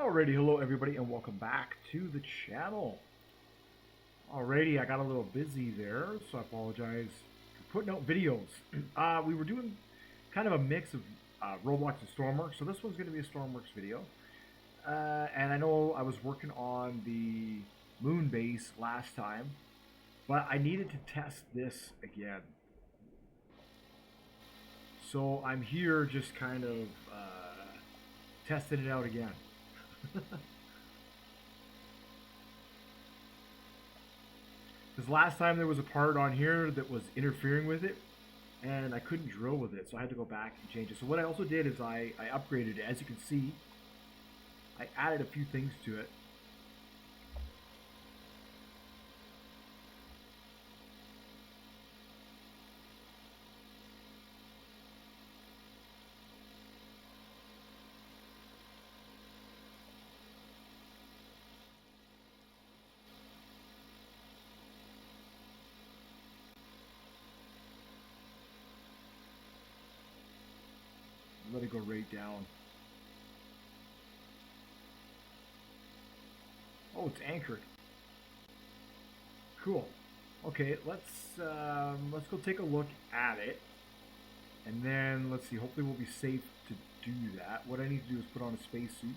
Alrighty, hello everybody and welcome back to the channel. Alrighty, I got a little busy there, so I apologize for putting out videos. We were doing kind of a mix of Roblox and Stormworks, so this one's going to be a Stormworks video. And I know I was working on the moon base last time, but I needed to test this again. So I'm here just kind of testing it out again. Because last time there was a part on here that was interfering with it, and I couldn't drill with it, so I had to go back and change it. So what I also did is I upgraded it. As you can see, I added a few things to it. Let it go right down. Oh, it's anchored. Cool. Okay, let's go take a look at it, and then let's see. Hopefully, we'll be safe to do that. What I need to do is put on a spacesuit.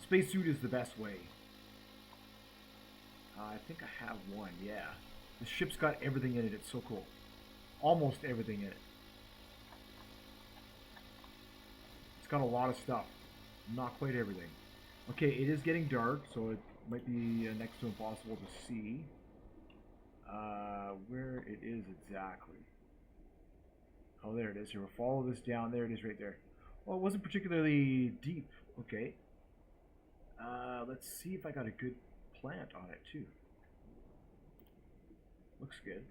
Spacesuit is the best way. I think I have one. Yeah, the ship's got everything in it. It's so cool. Almost everything in it. It's got a lot of stuff. Not quite everything. Okay, it is getting dark, so it might be next to impossible to see where it is exactly. Oh, there it is. Here, we'll follow this down. There it is right there. Well, it wasn't particularly deep. Okay. Let's see if I got a good plant on it, too. Looks good.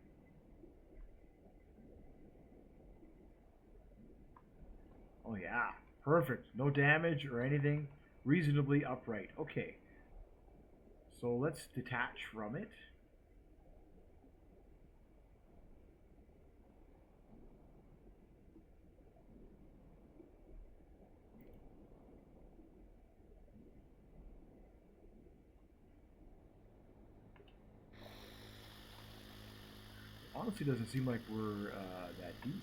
Oh, yeah. Perfect. No damage or anything. Reasonably upright. Okay. So let's detach from it. Honestly, doesn't seem like we're that deep.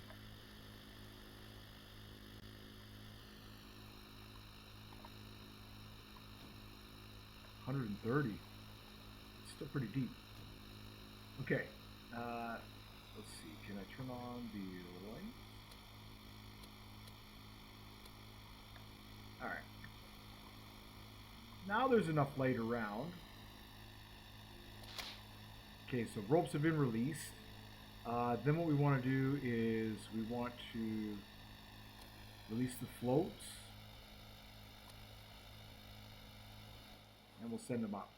$130. It's still pretty deep. Okay. Let's see. Can I turn on the light? All right. Now there's enough light around. Okay, so ropes have been released. Then what we want to do is we want to release the floats, and we'll send them up.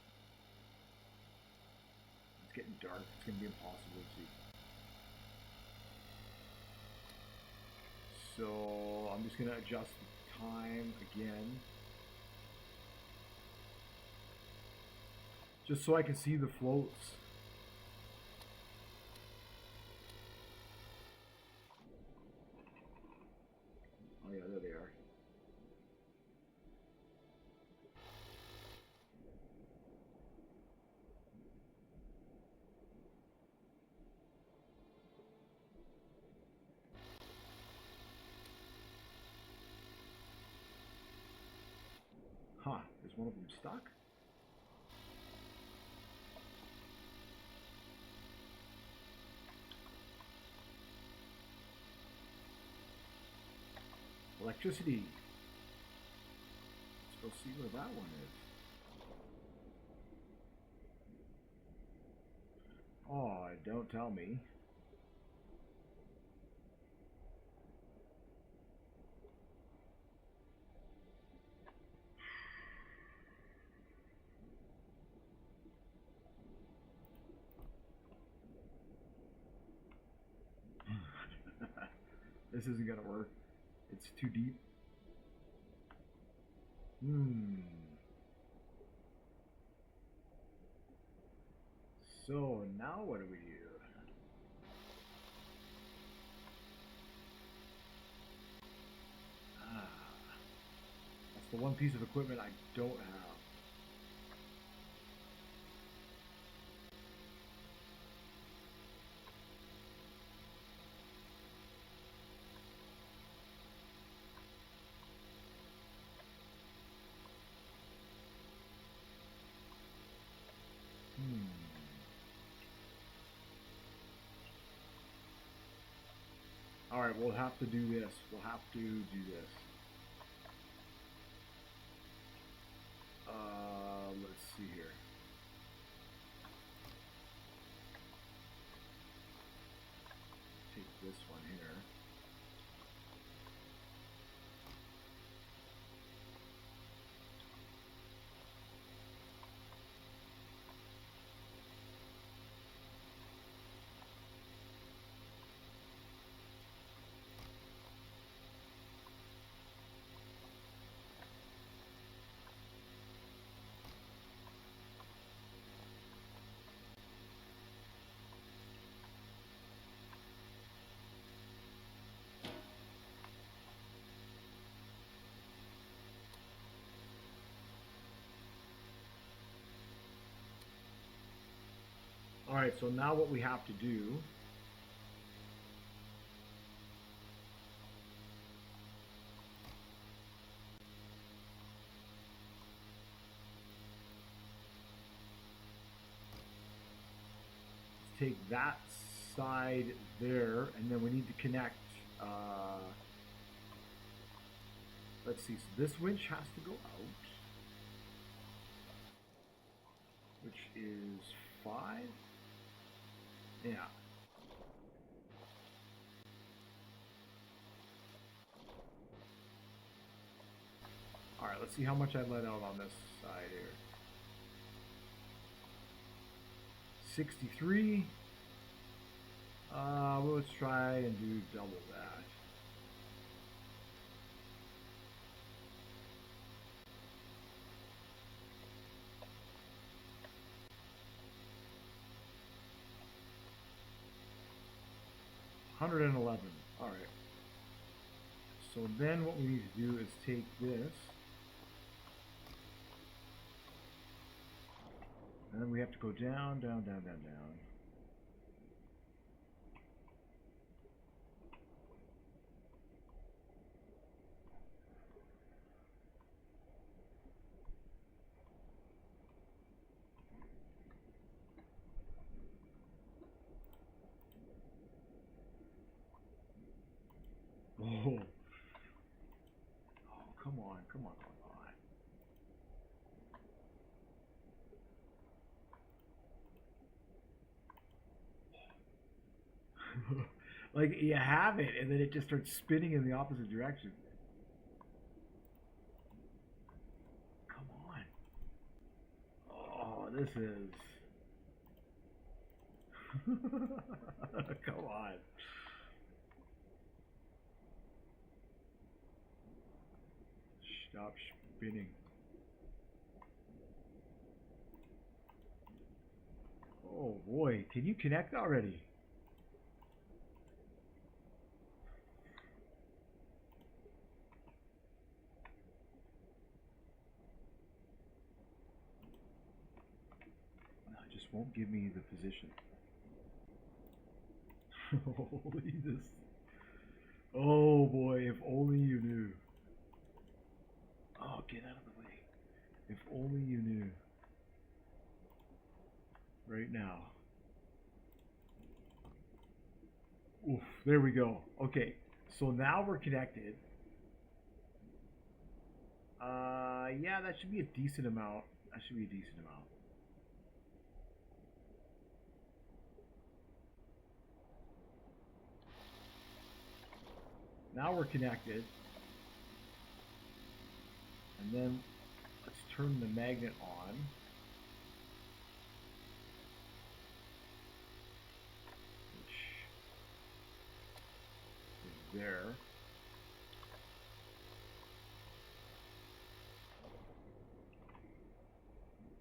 It's getting dark. It's going to be impossible to see. So I'm just going to adjust the time again, just so I can see the floats. Oh yeah, there they are. Huh, is one of them stuck? Electricity. Let's go see where that one is. Oh, don't tell me. This isn't gonna work. It's too deep. So now what do we do? the one piece of equipment I don't have. Alright, we'll have to do this. We'll have to do this. Let's see here. Take this one here. Alright, so now what we have to do is take that side there, and then we need to connect, let's see, so this winch has to go out, which is 5. Yeah. Alright, let's see how much I let out on this side here. 63. Well, let's try and do double that. $111. All right. So then what we need to do is take this, and then we have to go down, down, down, down, down. Oh. Oh, come on, come on, come on. Like, you have it, and then it just starts spinning in the opposite direction. Come on. Oh, this is... Come on. Stop spinning. Oh boy, can you connect already? No, it just won't give me the position. Holy this. Oh boy, if only you knew. Oh, get out of the way. If only you knew. Right now. Oof, there we go. Okay, so now we're connected. Yeah, that should be a decent amount. That should be a decent amount. Now we're connected. And then let's turn the magnet on. Which is there.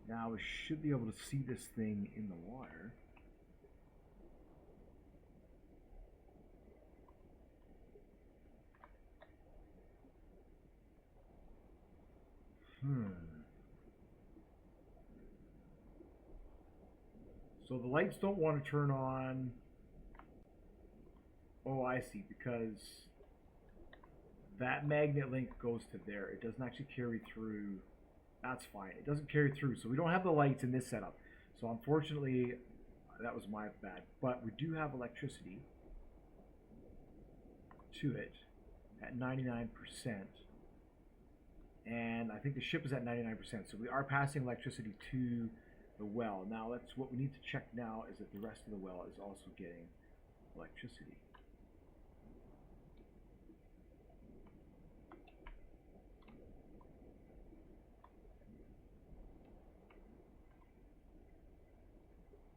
Now we should be able to see this thing in the water. Hmm. So the lights don't want to turn on. Oh, I see. Because that magnet link goes to there. It doesn't actually carry through. That's fine. It doesn't carry through. So we don't have the lights in this setup. So unfortunately, that was my bad. But we do have electricity to it at 99%. And I think the ship is at 99%. So we are passing electricity to the well. Now, that's what we need to check now is that the rest of the well is also getting electricity.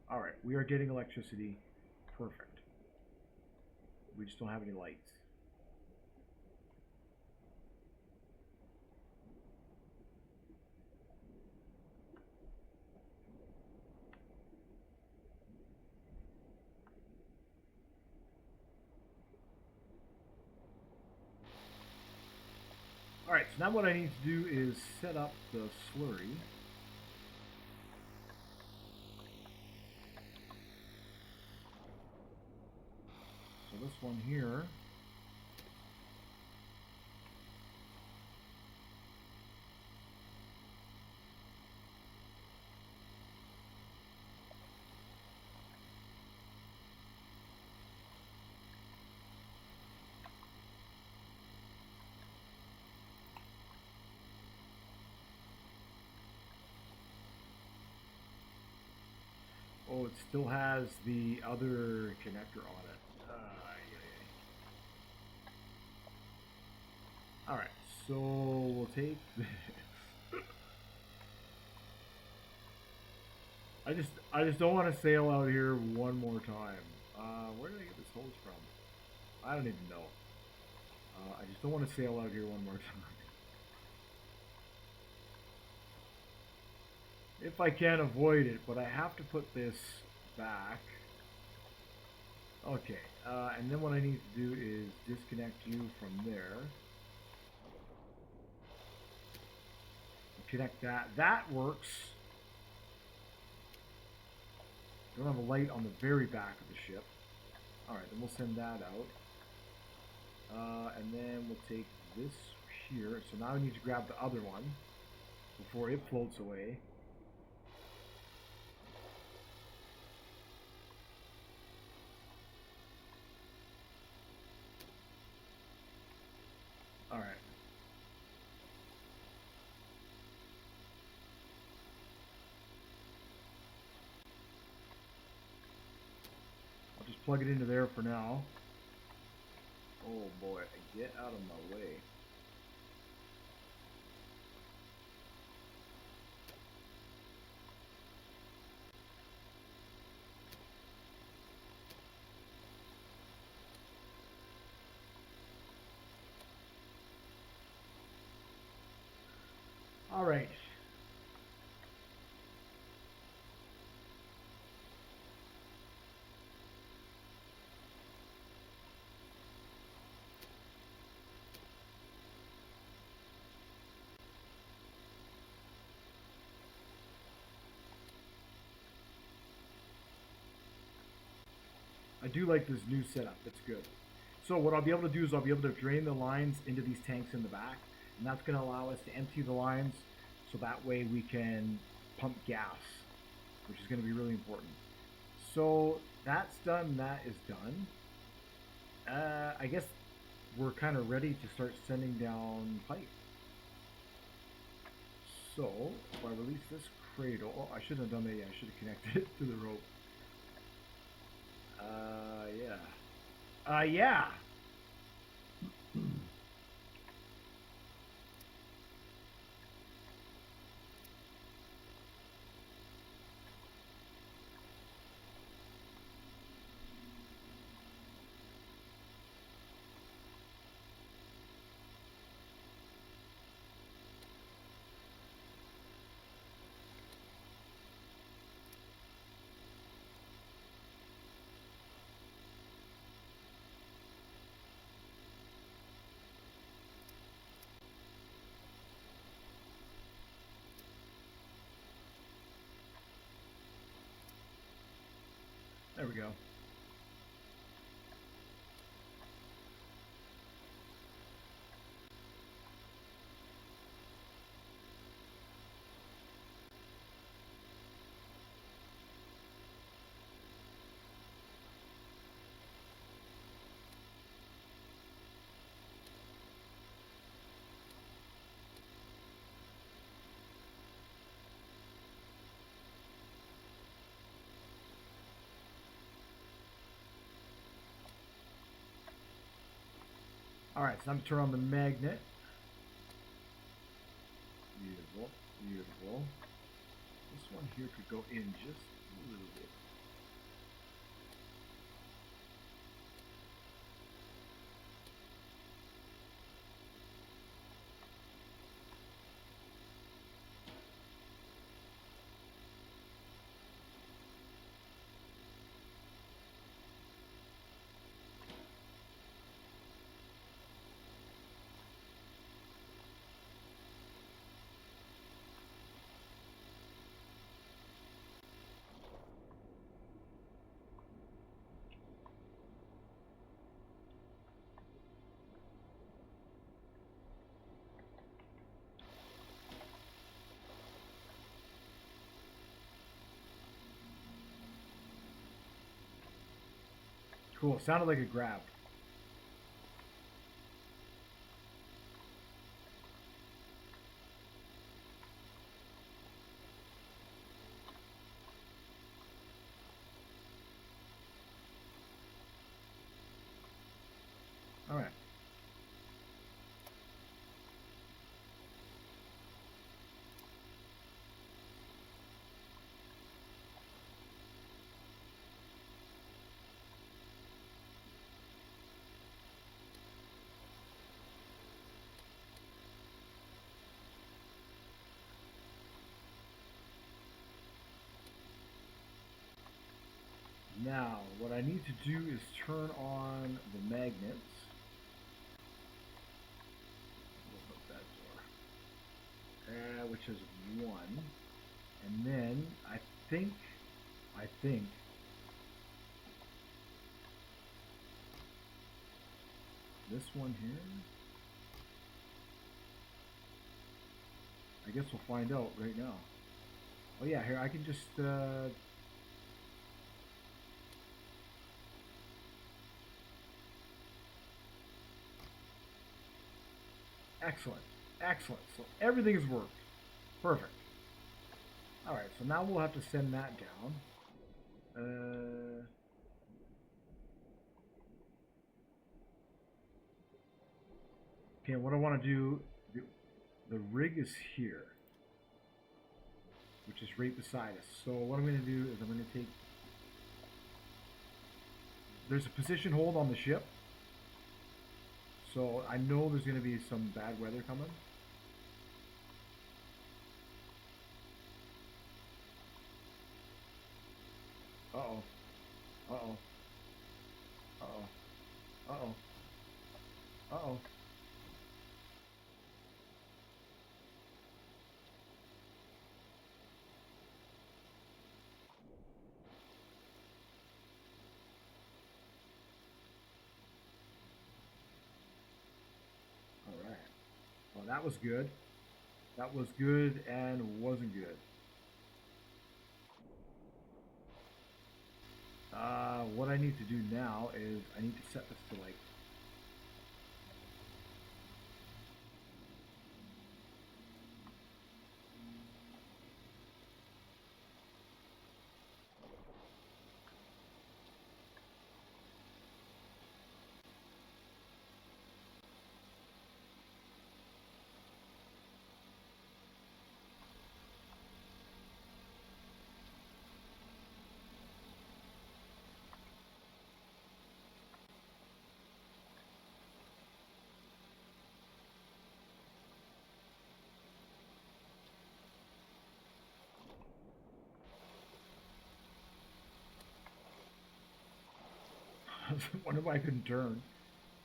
All right, we are getting electricity. Perfect. We just don't have any lights. All right, so now what I need to do is set up the slurry. So this one here. Oh, it still has the other connector on it. All right, so we'll take this. I just don't want to sail out here one more time. Where did I get this hose from? I don't even know. I just don't want to sail out here one more time. If I can avoid it, but I have to put this back. Okay, and then what I need to do is disconnect you from there. Connect that. That works. Don't have a light on the very back of the ship. Alright, then we'll send that out. And then we'll take this here. So now I need to grab the other one before it floats away. Alright. I'll just plug it into there for now. Oh boy, get out of my way. Alright. I do like this new setup. It's good. So what I'll be able to do is I'll be able to drain the lines into these tanks in the back, and that's going to allow us to empty the lines so that way we can pump gas, which is going to be really important. So that's done. That is done. I guess we're kind of ready to start sending down pipe. So if I release this cradle, oh, I shouldn't have done that yet. I should have connected it to the rope. Yeah. Yeah. There we go. Alright, so I'm going to turn on the magnet. Beautiful, beautiful. This one here could go in just a little bit. Cool, sounded like a grab. Alright. Now, what I need to do is turn on the magnets. Open up that door. Which is 1. And then, I think, this one here, I guess we'll find out right now. Oh yeah, here, I can just, excellent, excellent. So everything has worked. Perfect. Alright, so now we'll have to send that down. Okay, what I want to do, the rig is here, which is right beside us. So what I'm going to do is I'm going to take, there's a position hold on the ship. So I know there's going to be some bad weather coming. Uh-oh. Uh-oh. Uh-oh. Uh-oh. Uh-oh. All right. Well, that was good. That was good and wasn't good. What I need to do now is I need to set this to like, I wonder why I couldn't turn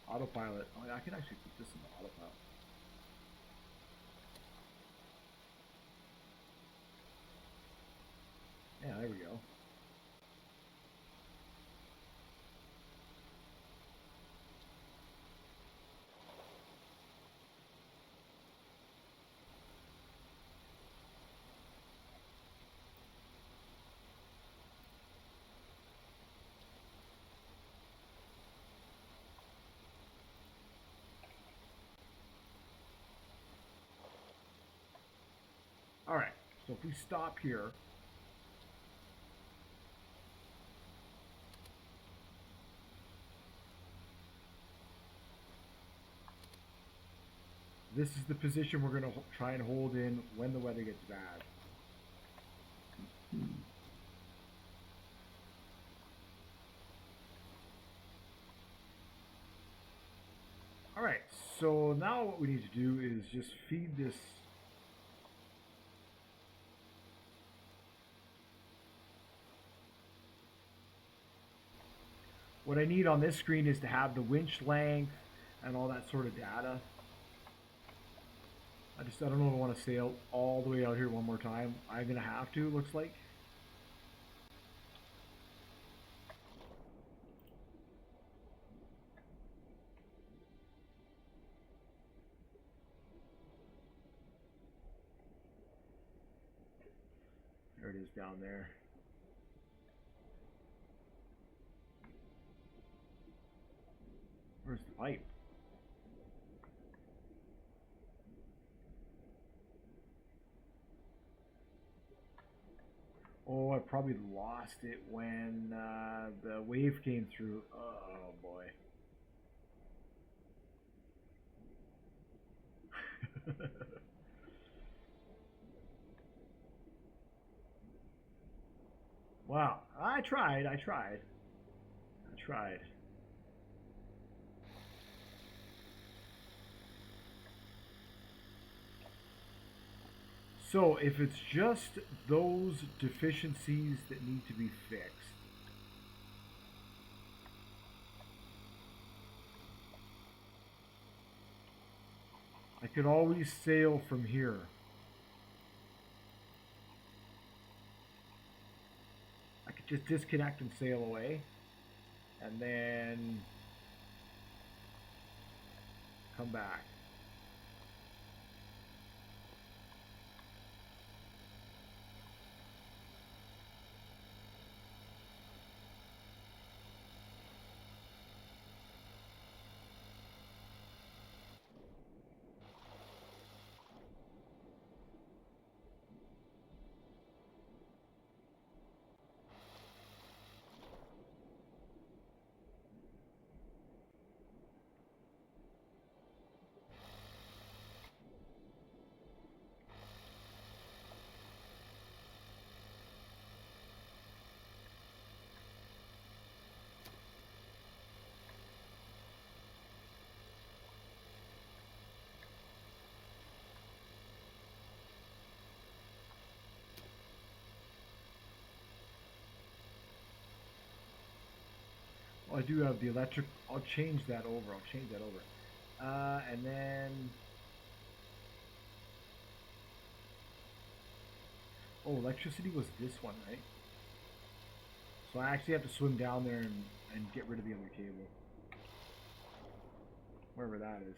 autopilot. Oh, yeah, I can actually put this in the autopilot. Yeah, there we go. All right, so if we stop here, this is the position we're going to try and hold in when the weather gets bad. All right, so now what we need to do is just feed this. What I need on this screen is to have the winch length and all that sort of data. I don't know if I want to sail all the way out here one more time. I'm going to have to, it looks like. There it is down there. Where's the pipe? Oh, I probably lost it when the wave came through. Oh boy. Wow. I tried. So if it's just those deficiencies that need to be fixed, I could always sail from here. I could just disconnect and sail away, and then come back. Oh, I do have the electric. I'll change that over. And then. Oh, electricity was this one, right? So I actually have to swim down there and get rid of the other cable. Wherever that is.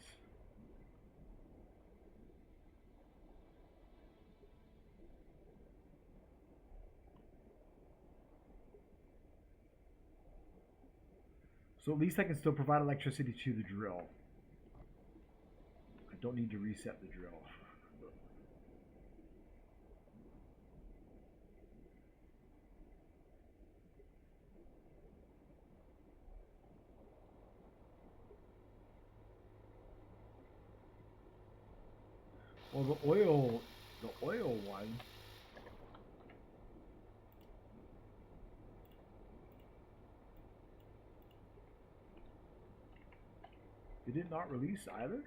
So at least I can still provide electricity to the drill. I don't need to reset the drill. Well, the oil one. Did it not release either?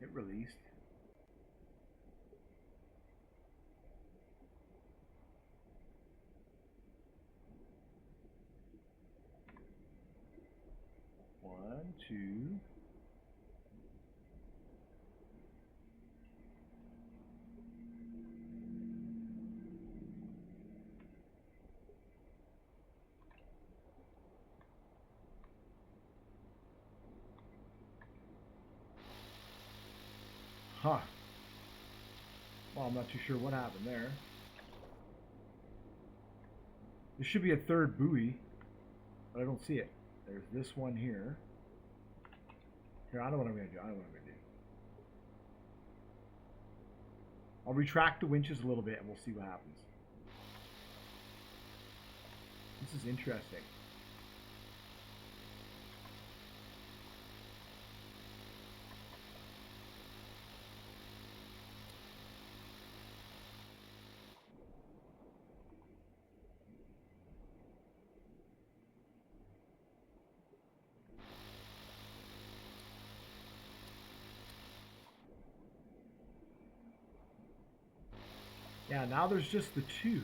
It released. One, two. Huh. Well, I'm not too sure what happened there. There should be a third buoy, but I don't see it. There's this one here. Here, I know what I'm going to do. I know what I'm going to do. I'll retract the winches a little bit and we'll see what happens. This is interesting. Yeah, now there's just the two.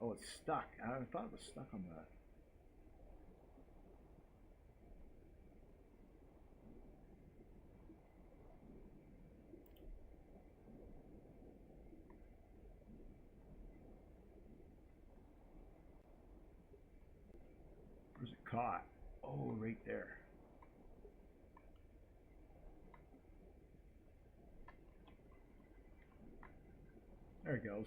Oh, it's stuck. I thought it was stuck on that. Where's it caught? Oh, right there. There it goes.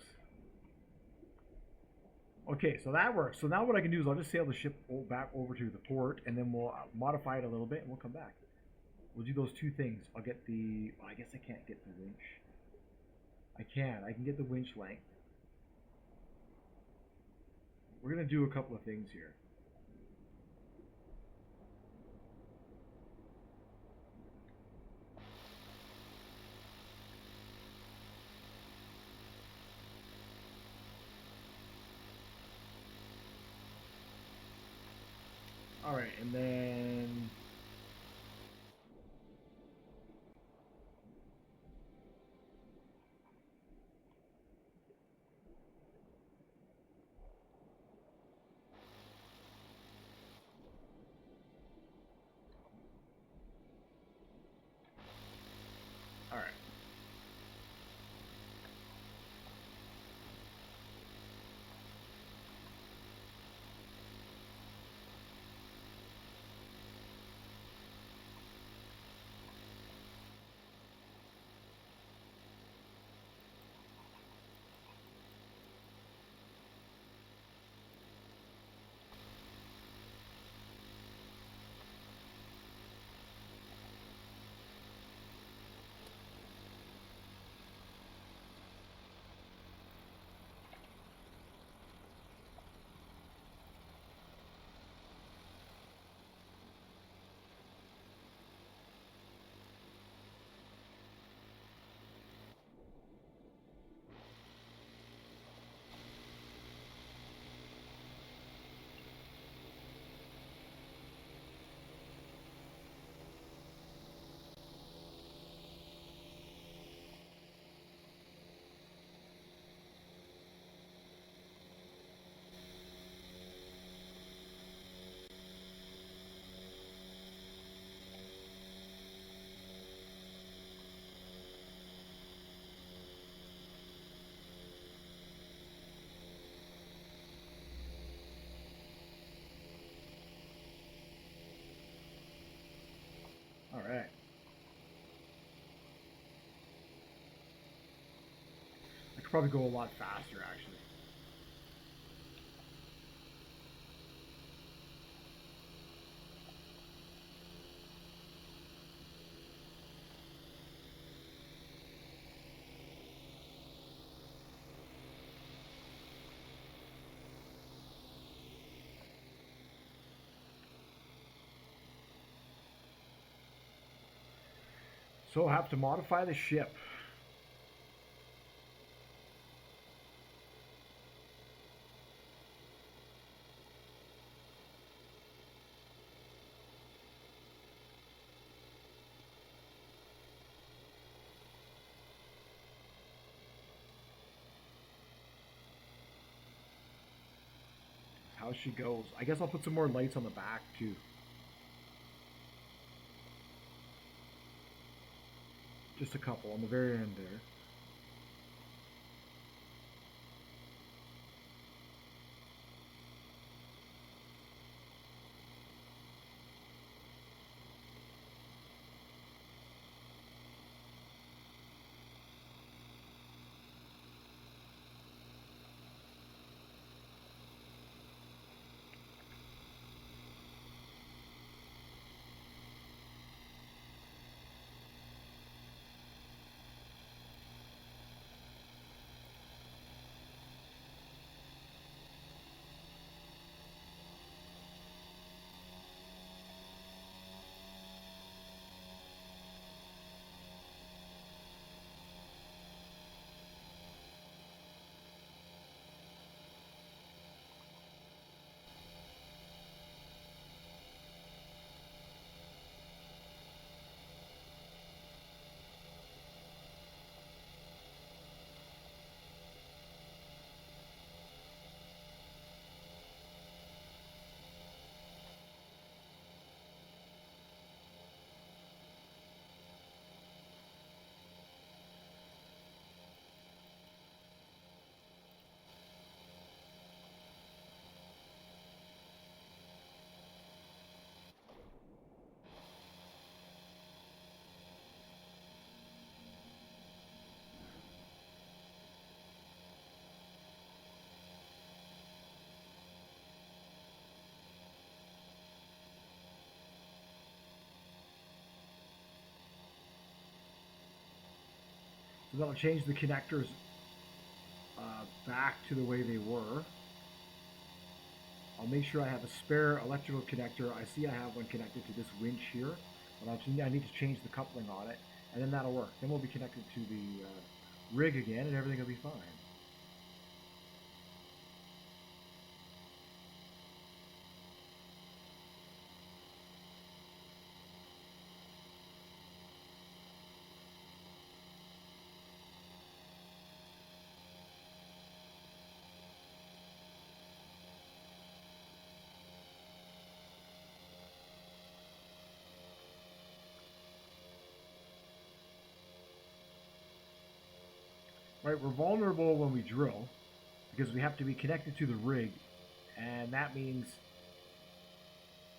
Okay, so that works. So now what I can do is I'll just sail the ship back over to the port, and then we'll modify it a little bit, and we'll come back. We'll do those two things. I'll get the... Well, I guess I can't get the winch. I can. I can get the winch length. We're going to do a couple of things here. All right, and then... All right. All right. I could probably go a lot faster, actually. So I'll have to modify the ship. How she goes. I guess I'll put some more lights on the back, too. Just a couple on the very end there. So that'll change the connectors back to the way they were. I'll make sure I have a spare electrical connector. I see I have one connected to this winch here, but I need to change the coupling on it, and then that'll work. Then we'll be connected to the rig again, and everything will be fine. Right, we're vulnerable when we drill because we have to be connected to the rig, and that means,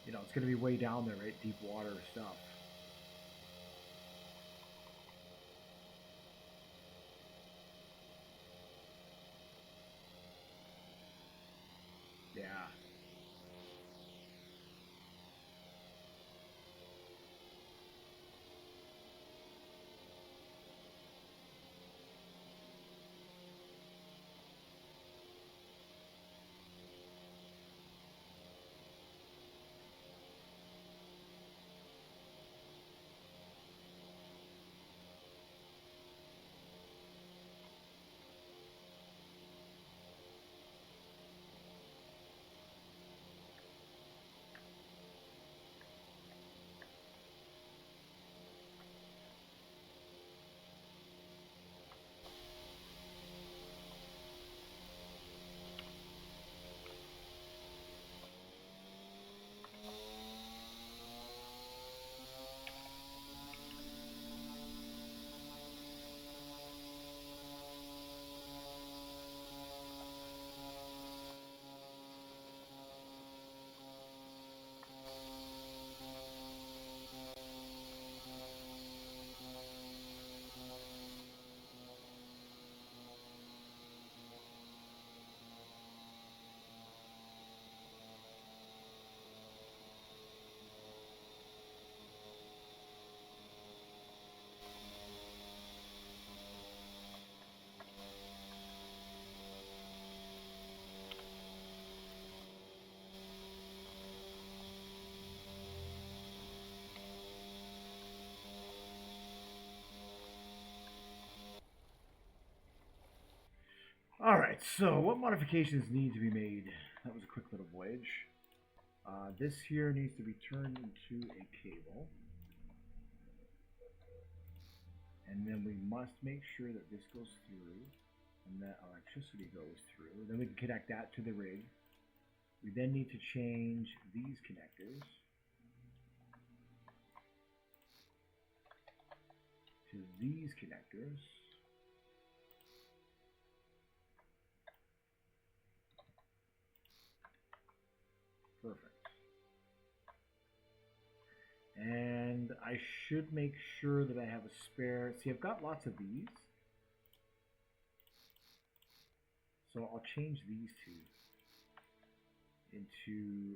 you know, it's going to be way down there, right? Deep water stuff. Yeah. All right, so what modifications need to be made? That was a quick little voyage. This here needs to be turned into a cable. And then we must make sure that this goes through and that electricity goes through. Then we can connect that to the rig. We then need to change these connectors to these connectors. Perfect. And I should make sure that I have a spare. See, I've got lots of these. So I'll change these two into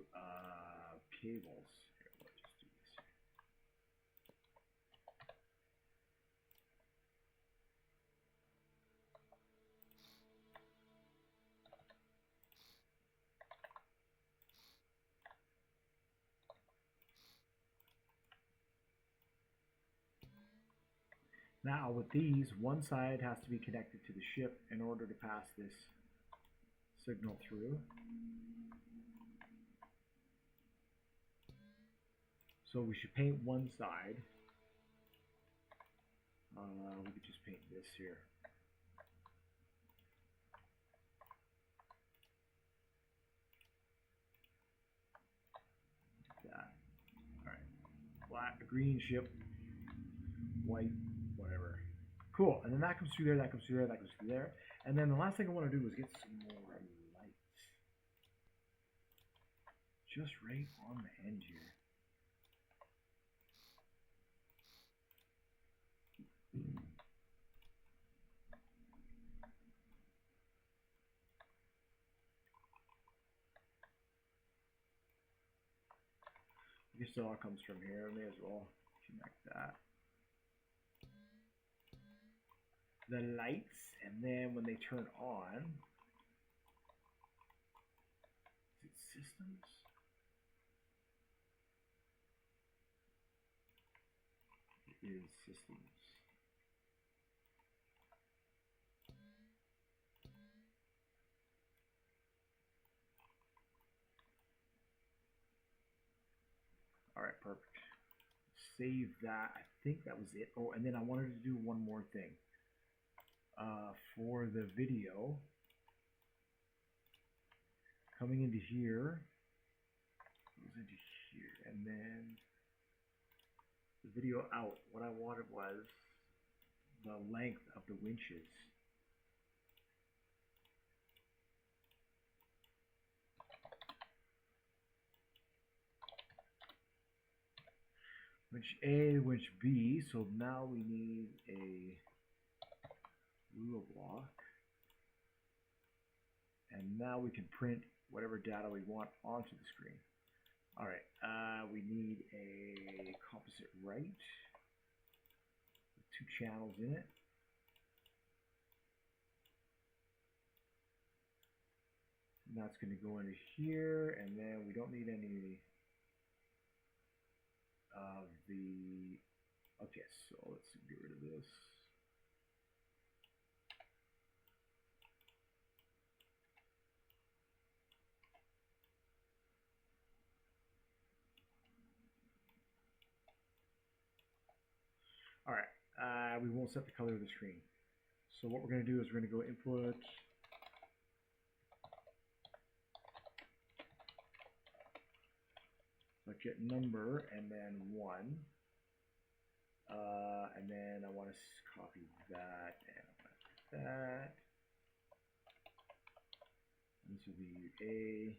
cables. Here, let's just do this here. Now with these, one side has to be connected to the ship in order to pass this signal through. So we should paint one side. We could just paint this here. Like that. Alright. Black, green ship, white, whatever. Cool. And then that comes through there, that comes through there, that goes through there. And then the last thing I want to do is get some more lights. Just right on the end here. I guess it all comes from here. I may as well connect that. the lights, and then when they turn on, is it systems? It is systems. All right, perfect. Save that. I think that was it. Oh, and then I wanted to do one more thing. For the video, coming into here, goes into here, and then the video out. What I wanted was the length of the winches. Winch A, winch B, so now we need a rule block. And now we can print whatever data we want onto the screen. All right, we need a composite right with 2 channels in it. And that's going to go into here, and then we don't need any of the, okay, so let's get rid of this. All right, we won't set the color of the screen. So what we're going to do is we're going to go input, let's get number, and then 1. And then I want to copy that and that. And this will be A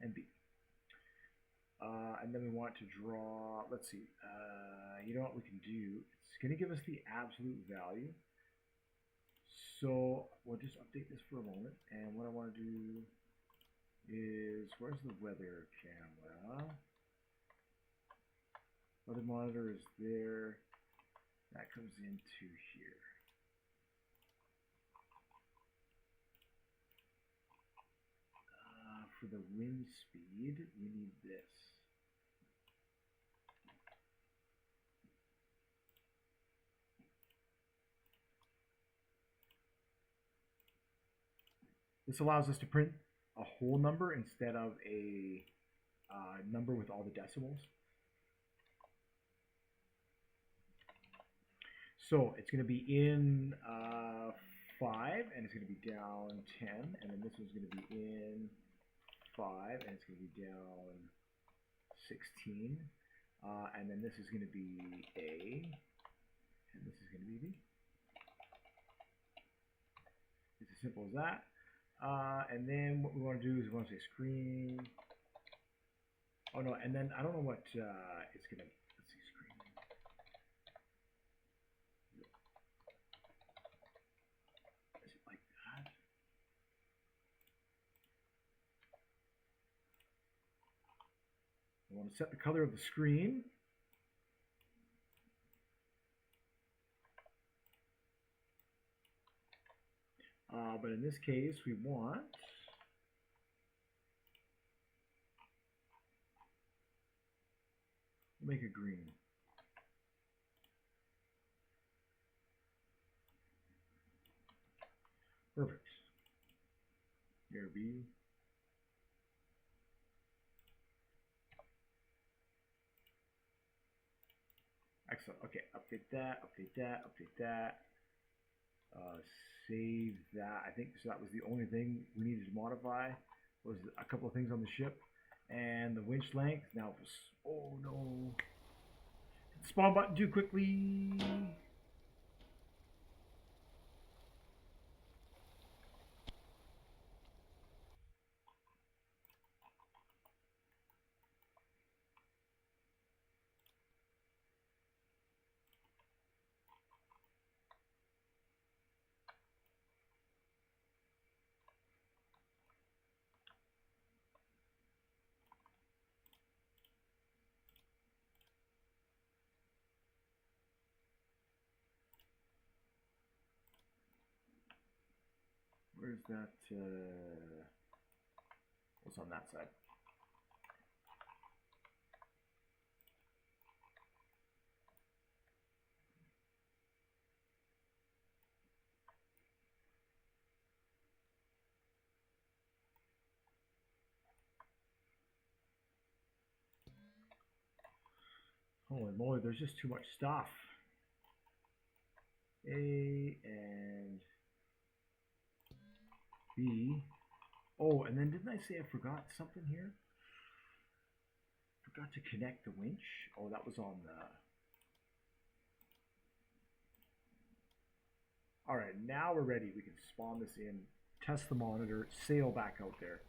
and B. And then we want to draw, let's see, you know what we can do? It's going to give us the absolute value. So we'll just update this for a moment. And what I want to do is, where's the weather camera? Weather monitor is there. That comes into here. For the wind speed, we need this. This allows us to print a whole number instead of a number with all the decimals. So it's going to be in 5, and it's going to be down 10, and then this one's going to be in 5, and it's going to be down 16, and then this is going to be A, and this is going to be B. It's as simple as that. And then what we want to do is we want to say screen. Oh no, and then I don't know what it's going to, let's see, screen. Is it like that? I want to set the color of the screen. But in this case, we want make it green. Perfect. Here, B. Excellent. Okay, update that, update that, update that. Save that. I think so. That was the only thing we needed to modify. Was a couple of things on the ship and the winch length. Now, oh no! Spawn button too quickly. Where's that? What's on that side? Holy moly, there's just too much stuff. A and B. Oh, and then didn't I say I forgot something here? Forgot to connect the winch. Oh, that was on the... Alright, now we're ready. We can spawn this in, test the monitor, sail back out there.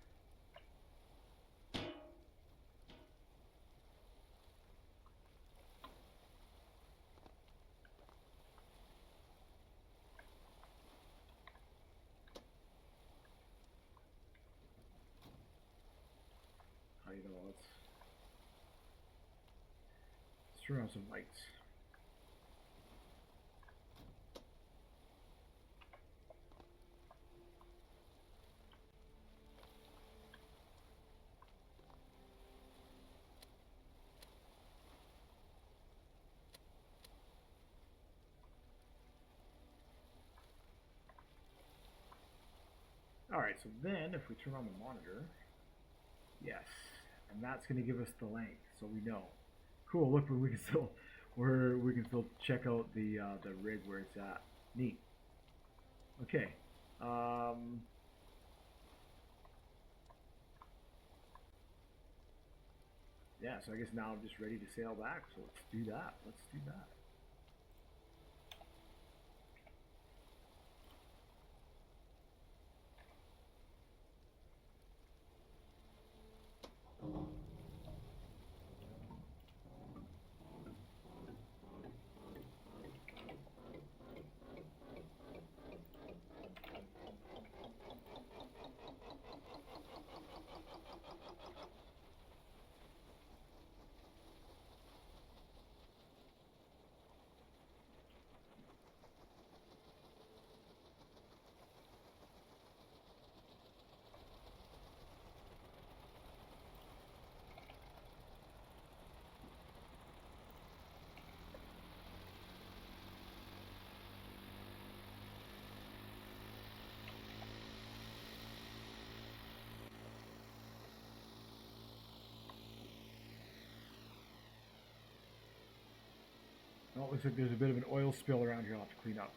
You know, let's turn on some lights. Alright, so then if we turn on the monitor, yes, and that's going to give us the length, so we know. Cool. Look, we can still check out the rig where it's at. Neat. Okay. Yeah. So I guess now I'm just ready to sail back. So let's do that. Let's do that. Oh, it looks like there's a bit of an oil spill around here I'll have to clean up.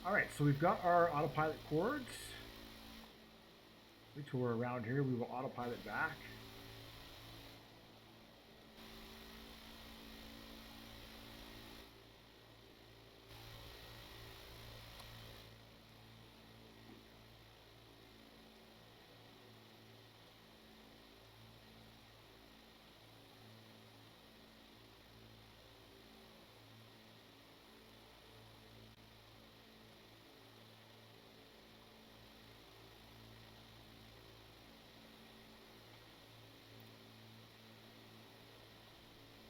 Alright, so we've got our autopilot cords. Wait till we're around here, we will autopilot back.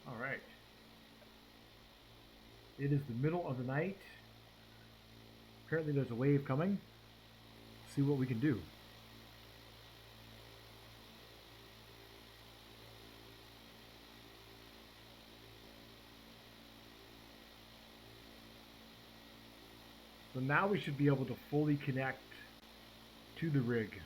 Alright. It is the middle of the night. Apparently there's a wave coming. Let's see what we can do. So now we should be able to fully connect to the rig.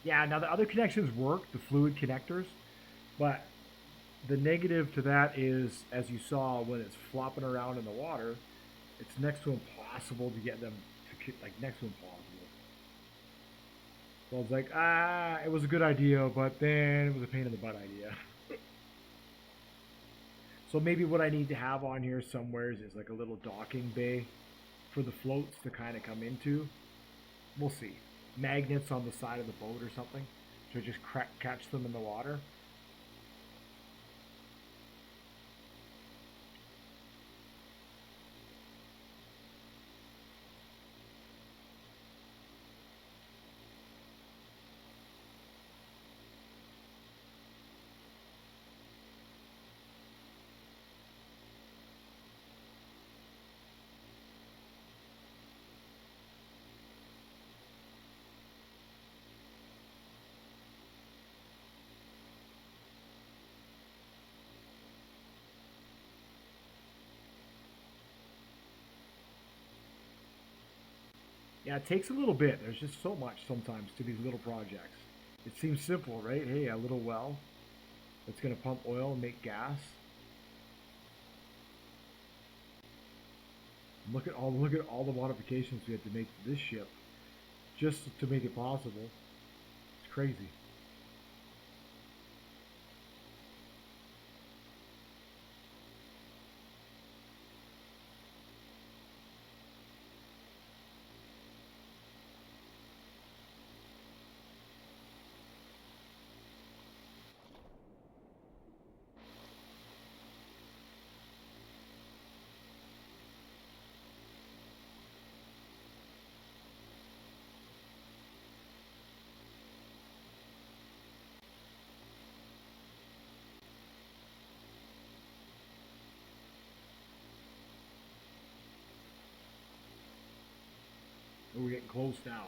Yeah, now the other connections work, the fluid connectors, but the negative to that is, as you saw, when it's flopping around in the water, it's next to impossible to get them to, like, next to impossible. So I was like, it was a good idea, but then it was a pain in the butt idea. So maybe what I need to have on here somewhere is like a little docking bay for the floats to kind of come into. We'll see. Magnets on the side of the boat or something to just catch them in the water. Yeah, it takes a little bit. There's just so much sometimes to these little projects. It seems simple, right? Hey, a little well that's going to pump oil and make gas. Look at all the modifications we had to make to this ship just to make it possible. It's crazy. Oh, we're getting close now.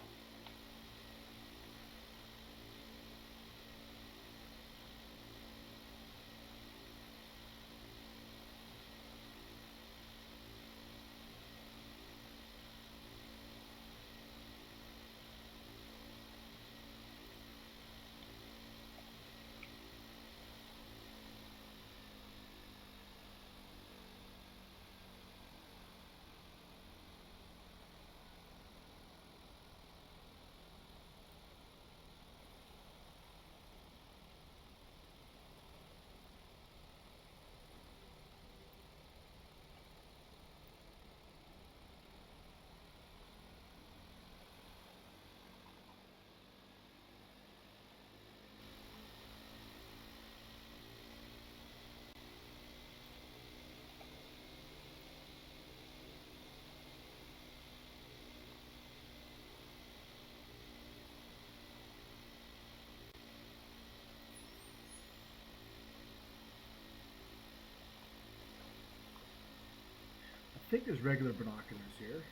I think there's regular binoculars here.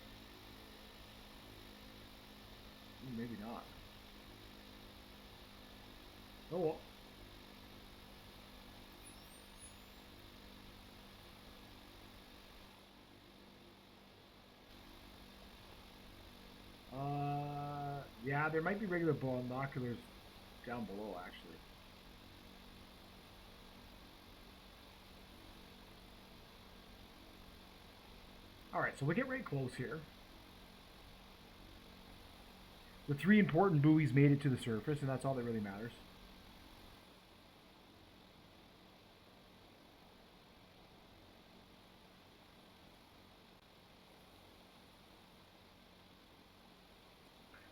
Maybe not. Oh well. Yeah, there might be regular binoculars down below, actually. All right, so we'll get right close here. The three important buoys made it to the surface, and that's all that really matters.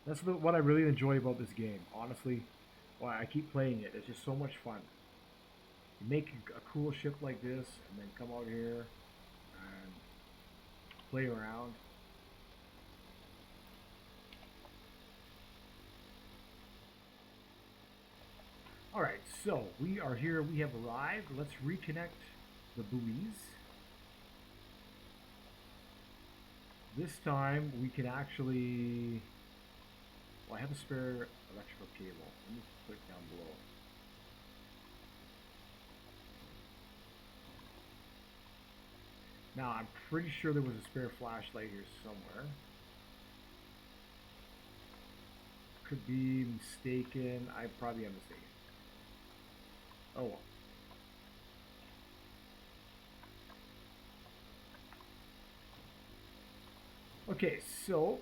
That's what I really enjoy about this game. Honestly, why I keep playing it. It's just so much fun. You make a cool ship like this, and then come out here and play around. All right, so we are here. We have arrived. Let's reconnect the buoys. This time we can actually. Well, I have a spare electrical cable. Let me put it down below. Now, I'm pretty sure there was a spare flashlight here somewhere. Could be mistaken. I probably am mistaken. Oh well. Okay, so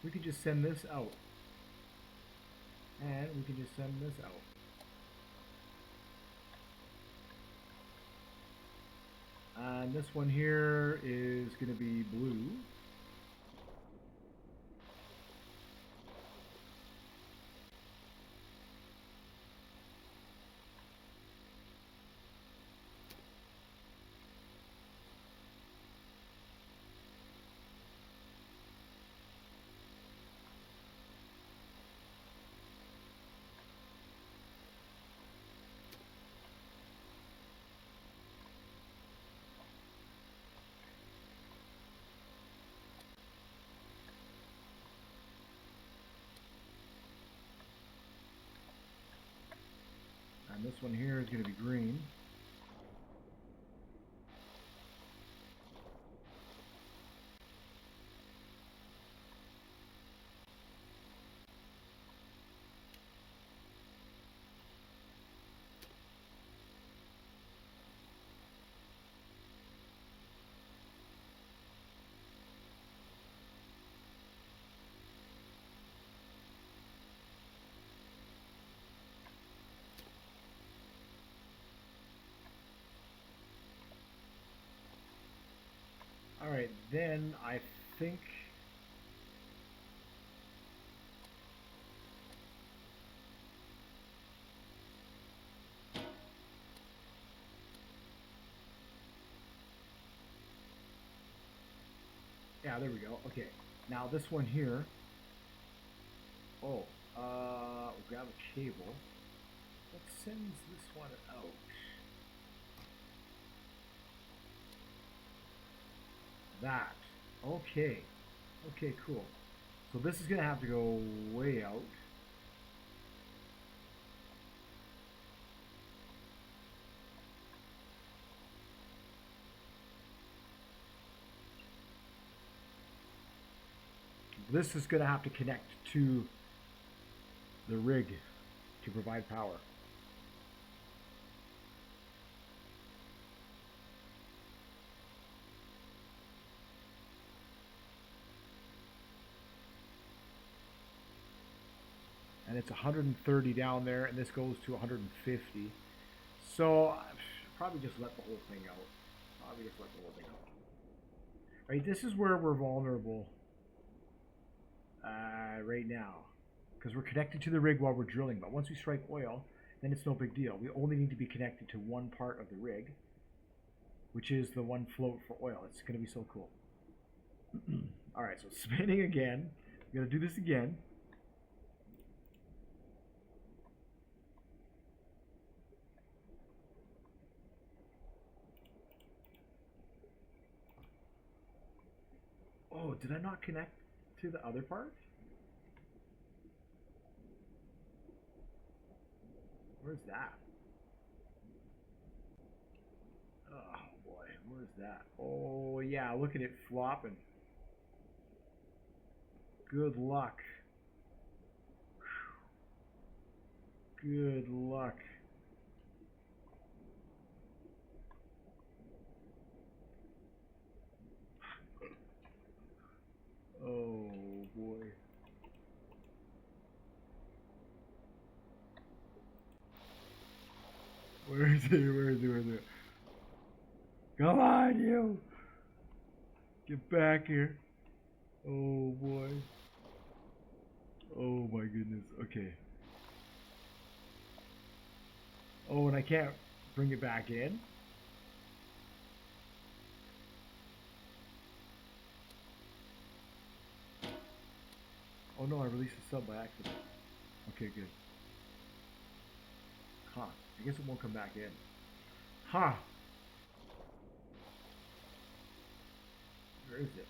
we could just send this out. And we can just send this out. And this one here is going to be blue. And this one here is going to be green. right, then I think... Yeah, there we go. Okay, now this one here. Oh, we'll grab a cable. What sends this one out? That. Okay. Okay, cool. So this is going to have to go way out. This is going to have to connect to the rig to provide power. And it's 130 down there, and this goes to 150. So probably just let the whole thing out. Probably just let the whole thing out. Right, this is where we're vulnerable right now, because we're connected to the rig while we're drilling. But once we strike oil, then it's no big deal. We only need to be connected to one part of the rig, which is the one float for oil. It's going to be so cool. All right, so spinning again. We're going to do this again. Oh, did I not connect to the other part? Where's that? Oh boy, where's that? Oh yeah, look at it flopping. Good luck. Good luck. Oh boy. Where is it? Where is it? Where is it? Come on, you! Get back here. Oh boy. Oh my goodness. Okay. Oh, and I can't bring it back in? Oh no, I released the sub by accident. Okay, good. Huh. I guess it won't come back in. Huh. Where is it?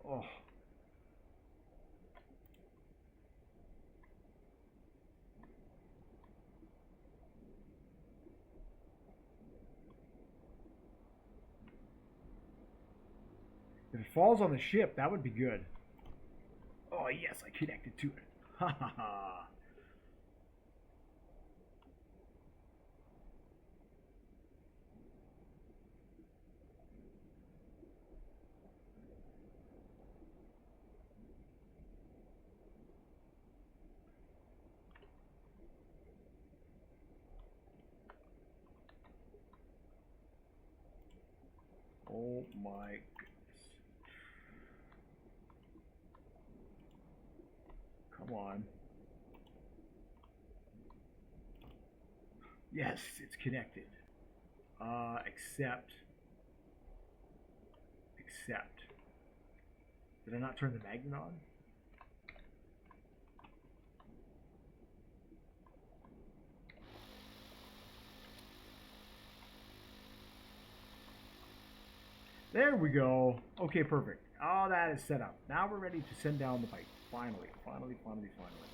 Oh. If it falls on the ship, that would be good. Oh yes, I connected to it. Ha ha ha. Oh my goodness. Come on. Yes, it's connected. Accept. Accept. Did I not turn the magnet on? There we go. Okay, perfect. All that is set up. Now we're ready to send down the pipe. Finally, finally, finally, finally.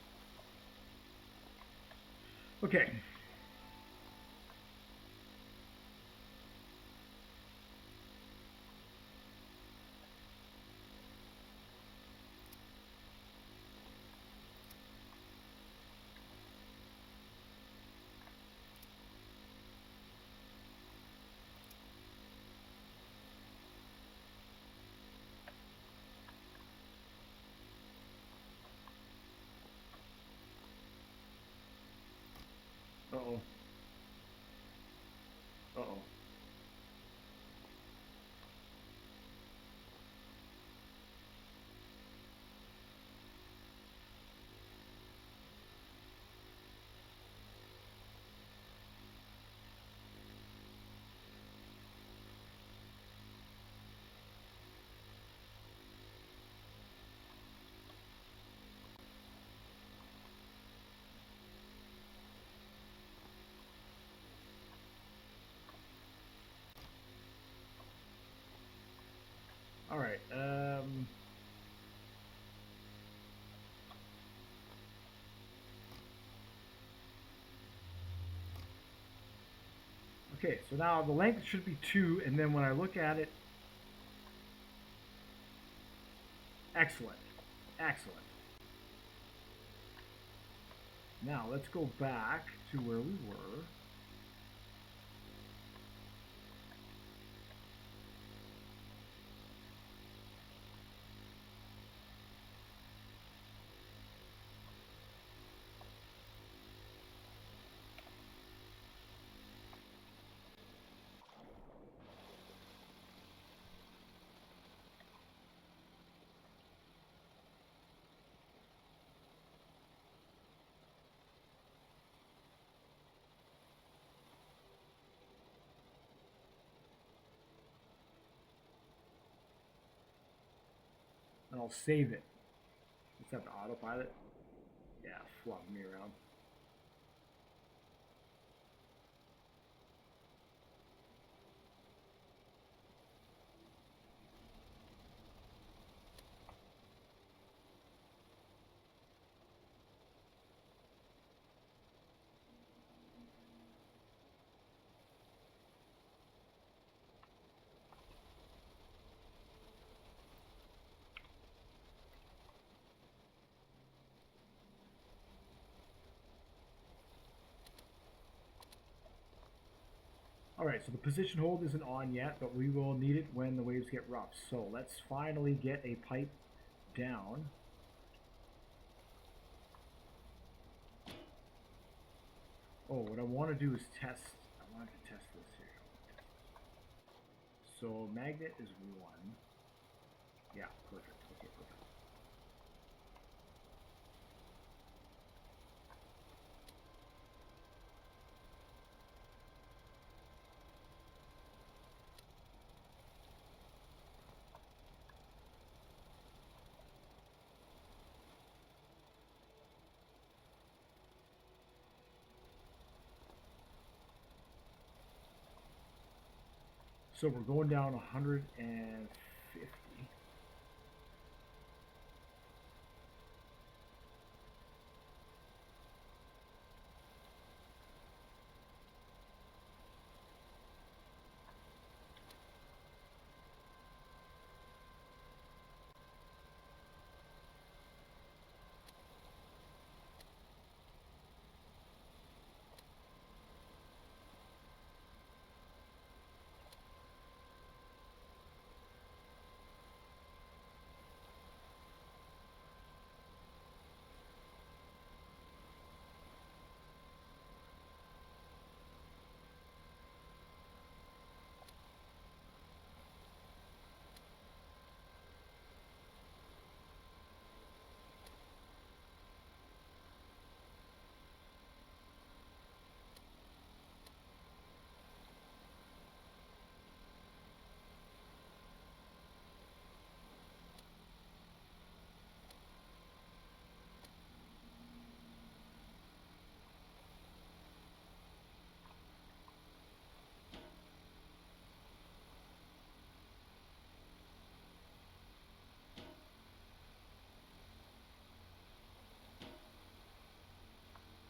Okay. Uh-oh. Uh-oh. All right. Okay, so now the length should be 2, and then when I look at it, excellent. Excellent. Now let's go back to where we were. And I'll save it. Let's have to autopilot. Yeah, flop me around. All right, so the position hold isn't on yet, but we will need it when the waves get rough. So let's finally get a pipe down. Oh, what I want to do is test. I want to test this here. So magnet is 1. Yeah, perfect. Okay, perfect. So we're going down 150.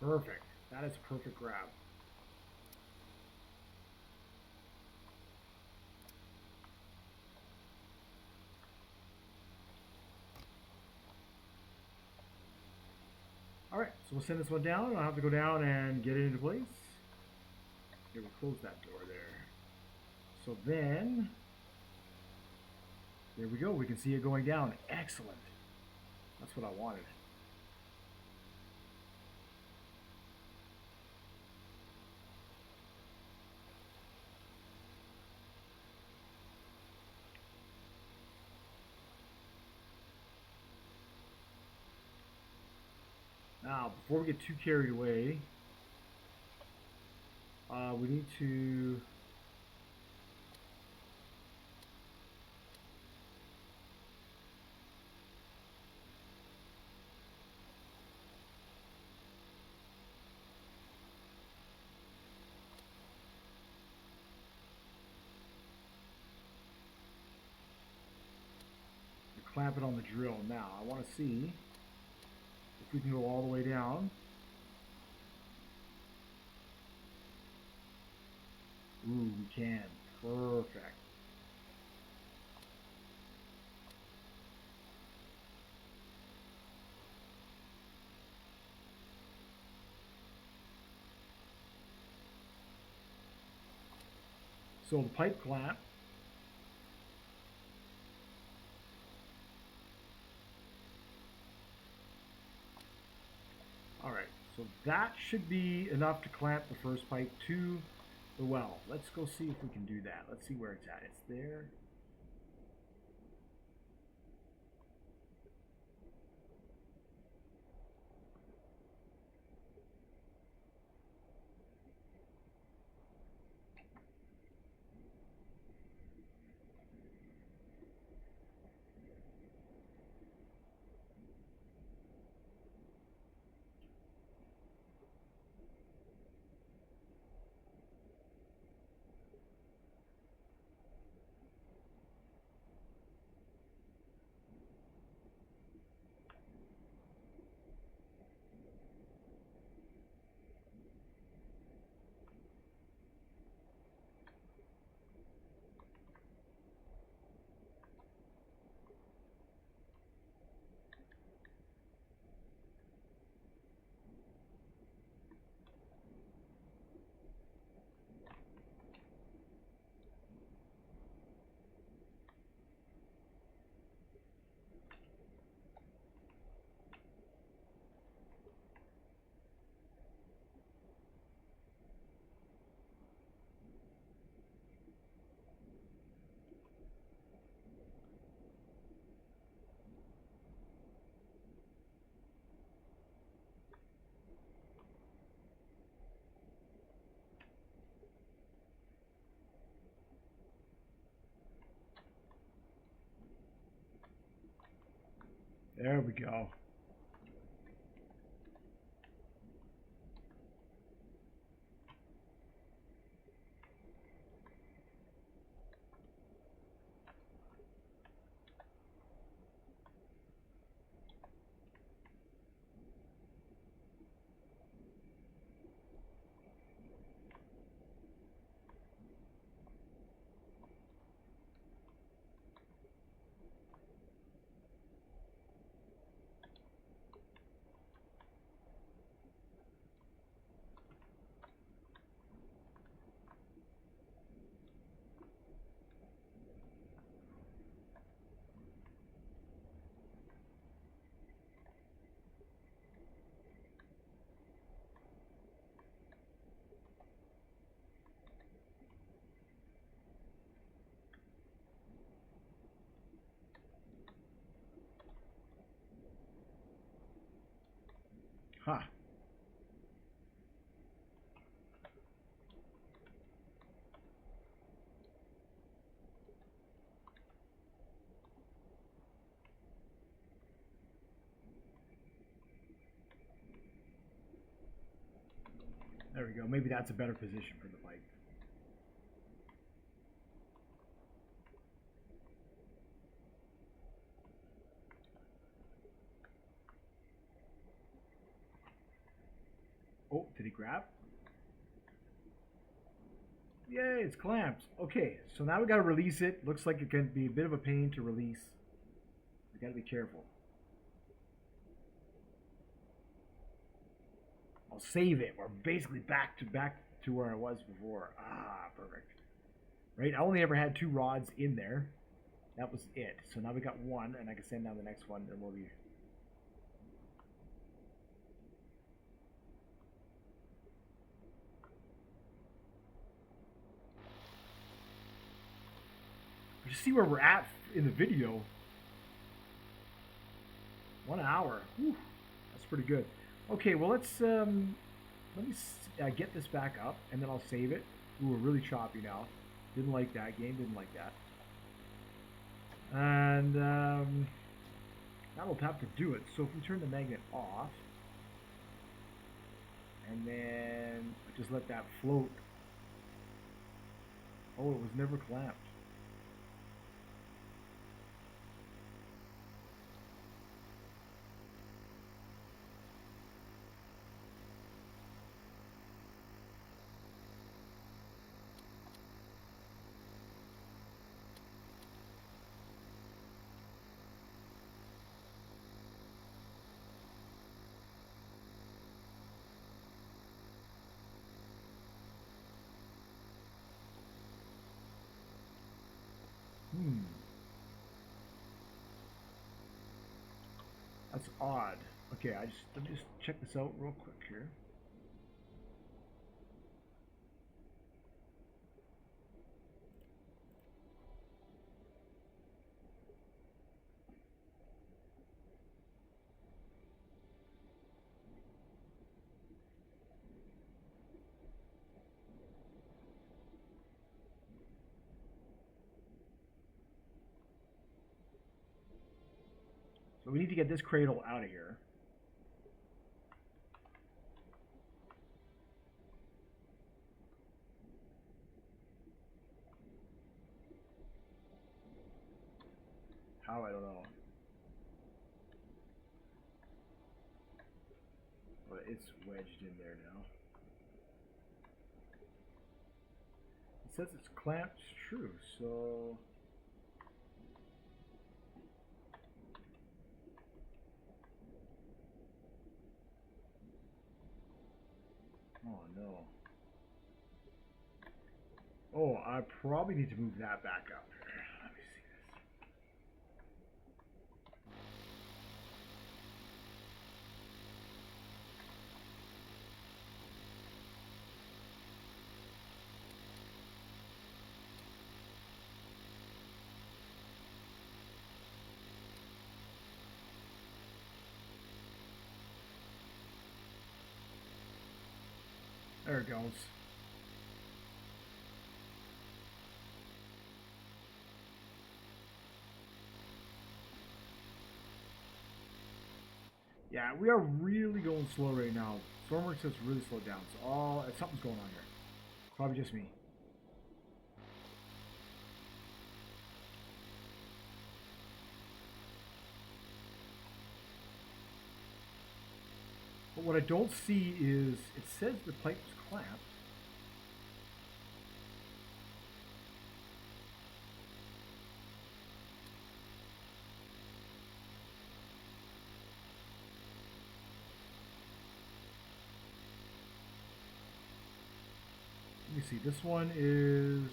Perfect. That is a perfect grab. All right, so we'll send this one down. I'll have to go down and get it into place. Here, we'll close that door there. So then, there we go. We can see it going down. Excellent. That's what I wanted. Now, before we get too carried away, we need to... clamp it on the drill. Now, I want to see if we can go all the way down. Ooh, we can. Perfect. So the pipe clamp. Alright, so that should be enough to clamp the first pipe to the well. Let's go see if we can do that. Let's see where it's at. It's there. There we go. Huh. There we go. Maybe that's a better position for the pipe. Oh, did he grab? Yay, it's clamped. Okay, so now we got to release it. Looks like it can be a bit of a pain to release. We got to be careful. I'll save it. We're basically back to where I was before. Ah, perfect. Right, I only ever had 2 rods in there. That was it. So now we got 1, and I can send down the next one, and we'll be... You see where we're at in the video. 1 hour. Whew, that's pretty good. Okay, well let me get this back up and then I'll save it. Ooh, we're really choppy now. Didn't like that game. Didn't like that. And that'll have to do it. So if we turn the magnet off and then just let that float. Oh, it was never clamped. Hmm, that's odd. Okay, let me just check this out real quick here. So we need to get this cradle out of here. How, I don't know. But it's wedged in there now. It says it's clamped, true, so... Oh no. Oh, I probably need to move that back up. Let me see this. There it goes. Yeah, we are really going slow right now. Stormworks has really slowed down. So something's going on here. Probably just me. But what I don't see is it says the pipe was clamped. Let me see. This one is...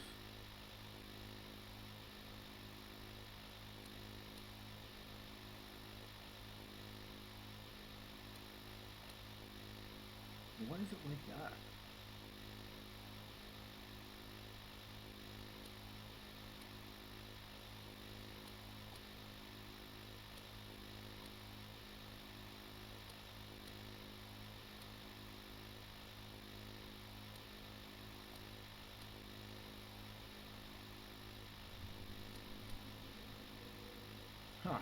Why is it like that? Huh.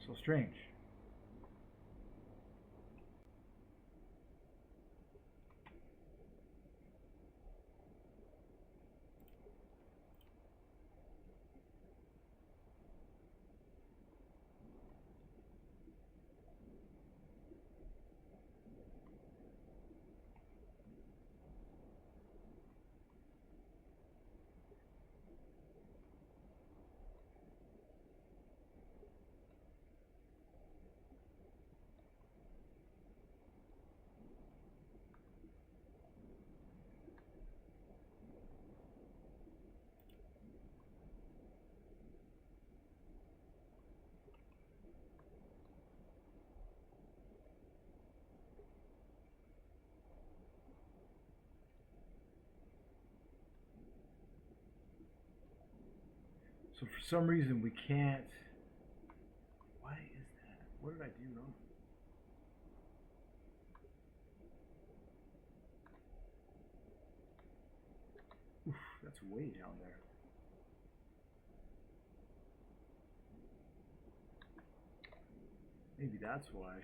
So strange. So for some reason we can't. Why is that? What did I do wrong? Oof, that's way down there. Maybe that's why.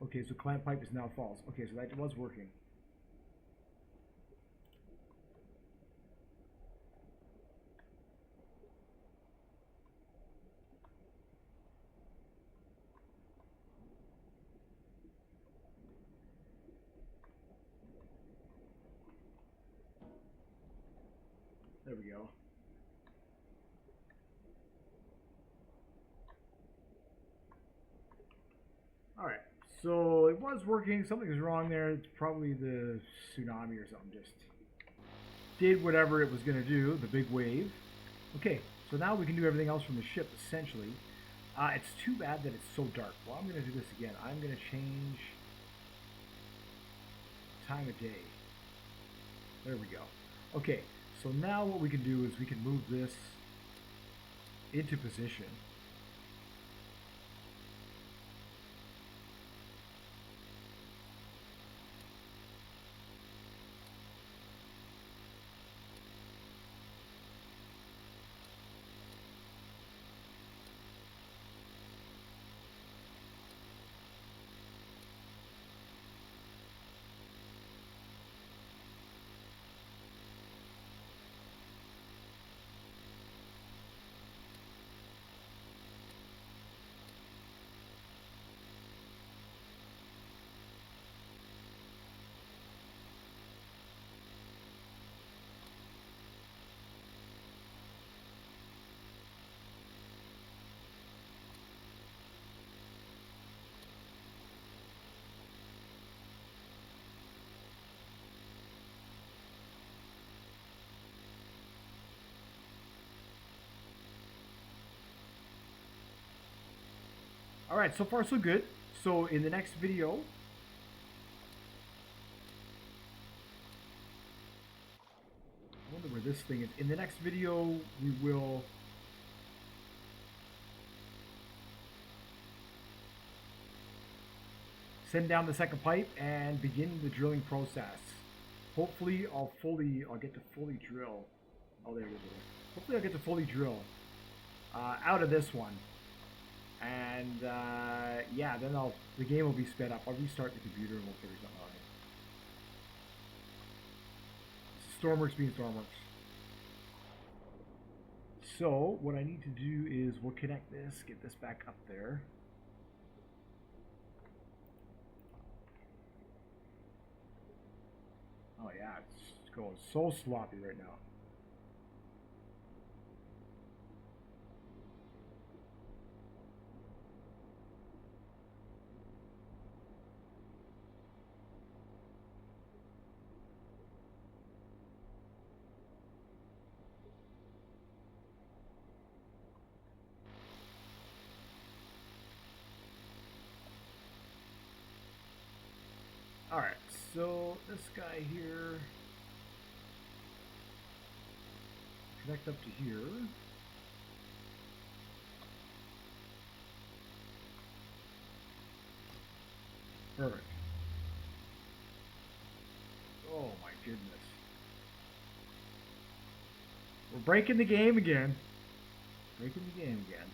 Okay, so clamp pipe is now false. Okay, so that was working. There we go. Alright, so it was working. Something was wrong there. It's probably the tsunami or something. Just did whatever it was going to do, the big wave. Okay, so now we can do everything else from the ship, essentially. It's too bad that it's so dark. Well, I'm going to do this again. I'm going to change time of day. There we go. Okay, so now what we can do is we can move this into position. Alright, so far so good. So in the next video, I wonder where this thing is. In the next video, we will send down the second pipe and begin the drilling process. Hopefully I'll get to fully drill. Oh, there it is. Hopefully I'll get to fully drill out of this one. And yeah, then the game will be sped up. I'll restart the computer and we'll figure something out here. Stormworks being Stormworks. So what I need to do is we'll connect this, get this back up there. Oh yeah, it's going so sloppy right now. Alright, so this guy here, connect up to here. Perfect. Oh my goodness. We're breaking the game again. Breaking the game again.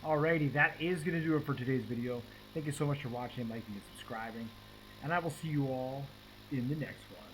Alrighty, that is going to do it for today's video. Thank you so much for watching, liking, and subscribing. And I will see you all in the next one.